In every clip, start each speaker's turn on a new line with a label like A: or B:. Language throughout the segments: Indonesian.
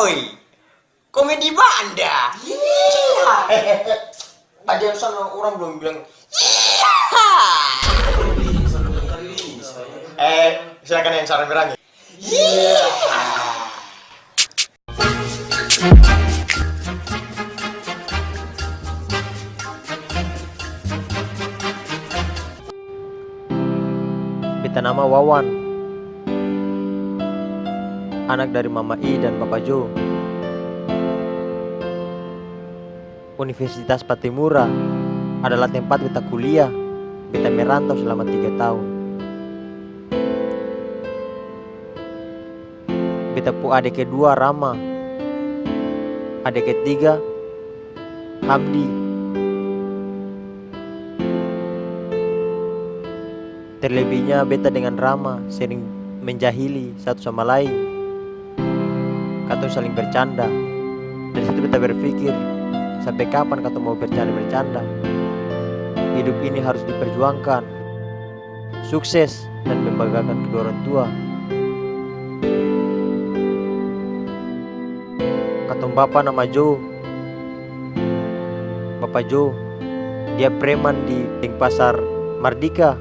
A: Woi, komedi Banda. Iya. Ada yang sana orang belum bilang. Iya. Silakan yang sarang berani. Iya.
B: Beta nama Wawan, anak dari Mama I dan Papa Jo. Universitas Patimura adalah tempat beta kuliah. Beta merantau selama 3 tahun. Beta pu adik kedua Rama, adik ketiga Hamdi. Terlebihnya beta dengan Rama sering menjahili satu sama lain. Katong saling bercanda. Dari situ beta berpikir, sampai kapan katong mau bercanda-bercanda? Hidup ini harus diperjuangkan, sukses dan membanggakan kedua orang tua. Katong bapa nama Jo. Bapak Jo, dia preman di pasar Mardika.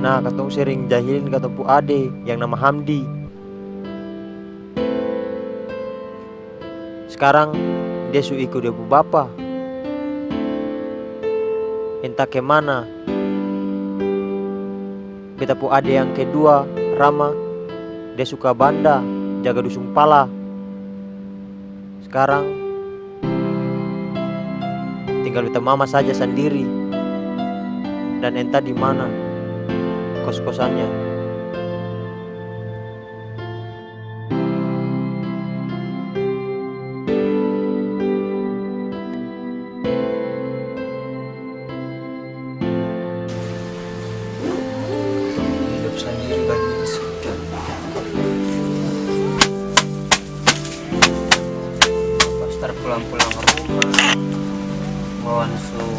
B: Nah, katong sering jahilin katong pu ade yang nama Hamdi. Sekarang dia su ikut dia pu bapa. Entah kemana. Beta pu ade yang kedua Rama, dia suka Banda, jaga dusun pala. Sekarang tinggal beta mama saja sendiri. Dan entah di mana kos-kosannya.
A: Hidup sendiri bagi sudah.
C: Pastor pulang-pulang ke rumah, mau langsung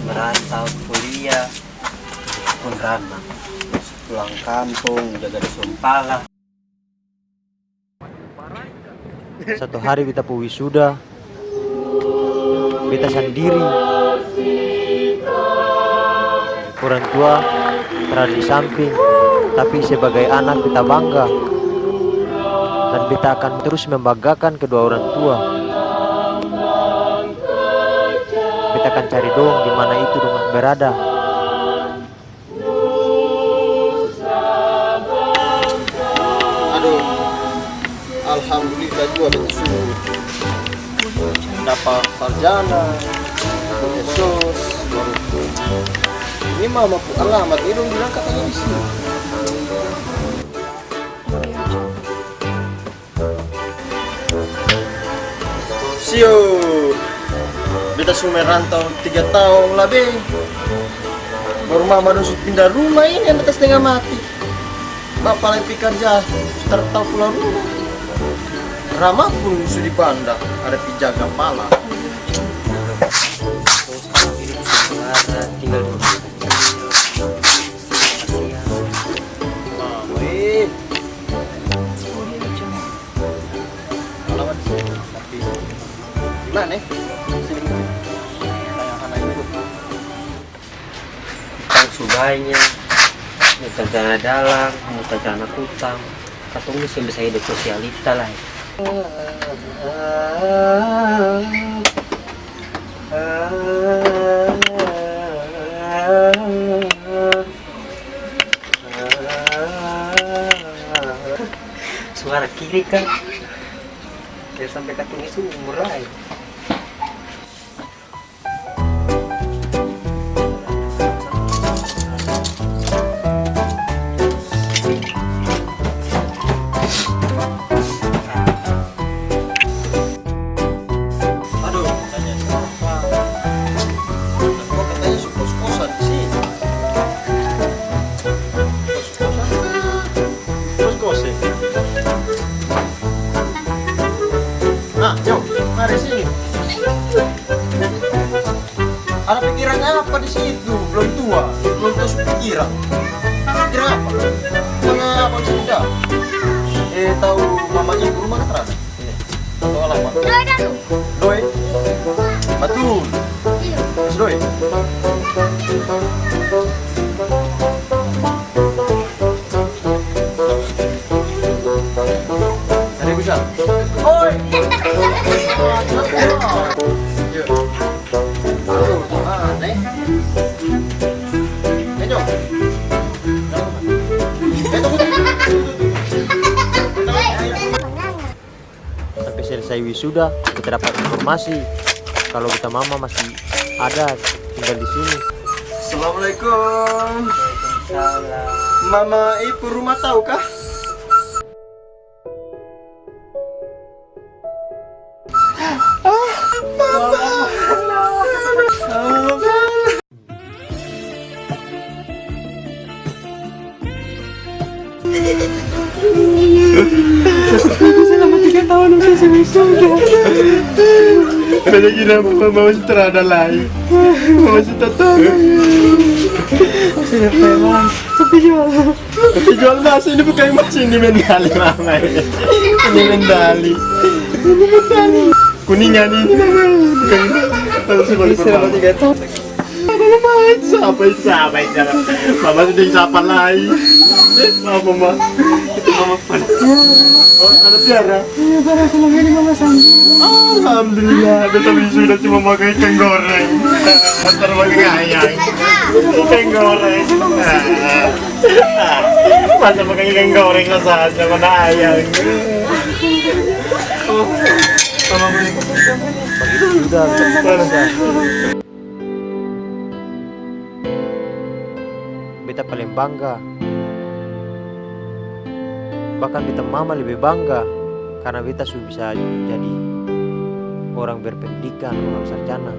C: merantau kuliah pun Rama pulang kampung jaga dusun pala.
B: Satu hari beta pu wisuda, beta sendiri. Orang tua terada di samping, tapi sebagai anak beta bangga. Dan beta akan terus membanggakan kedua orang tua. Beta akan cari dong di mana itu dong berada.
A: Aduh, alhamdulillah juga betul. Dapat sarjana, Yesus, baru. Ini mama pu alamat ini dong bilang katanya di sini. Sio, beta sudah merantau 3 tahun lebih. Baru mama dong pindah rumah ini yang beta setengah mati. Bapak lagi kerja, tertahu pulang rumah. Rama pun sudah Banda, ada pijaga pala.
C: Tinggal dulu.
A: Mama, alamat sini, tapi gimana? Sini, anak itu.
C: Utang subainya, utang tanah dalam, utang tanah utang. Katong bisa hidup sosialita lah. Suara kiri kan, ya sampai katong itu mulai.
A: Nah, yuk, mari sini. bilang. Kira apa? Mga abang sudah. Tahu mamanya ibu rumah kan terada? Ini. Tahu alamat? Doi. Betul. Yes, Doi. Ada bisa? Oi. Yuk. Aduh, gimana? Enyo.
B: Sampai selesai wisuda, kita dapat informasi kalau kita mama masih ada tinggal di sini.
A: Assalamualaikum.
C: Salah.
A: Mama ibu rumah tahu kah?
C: Selama 3 tahun udah selesai sudah.
A: Saya kira mama masih terada lain. Mama masih tetap.
C: Sudah memang. Tapi jual.
A: Tapi jual nasi ini bukan masih ini mendali mama ini. Ini mendali. Kuningan ini bukan.
C: Selama 3 tahun.
A: Sampai. Mama sudah sapa lain. Maaf mama. Itu mama pan. Oh, ada piara.
C: Iya, baru selama ini mama sambil.
A: Alhamdulillah, betul sudah cuma makan ikan goreng. Antar makan ayam. Ikan goreng. Masa makan ikan goreng lah saja mana ayam. Oh, sama boleh.
B: Sudah, beta paling bangga. Bahkan beta mama lebih bangga karena beta sudah bisa jadi orang berpendidikan, orang sarjana.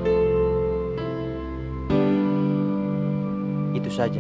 B: Itu saja.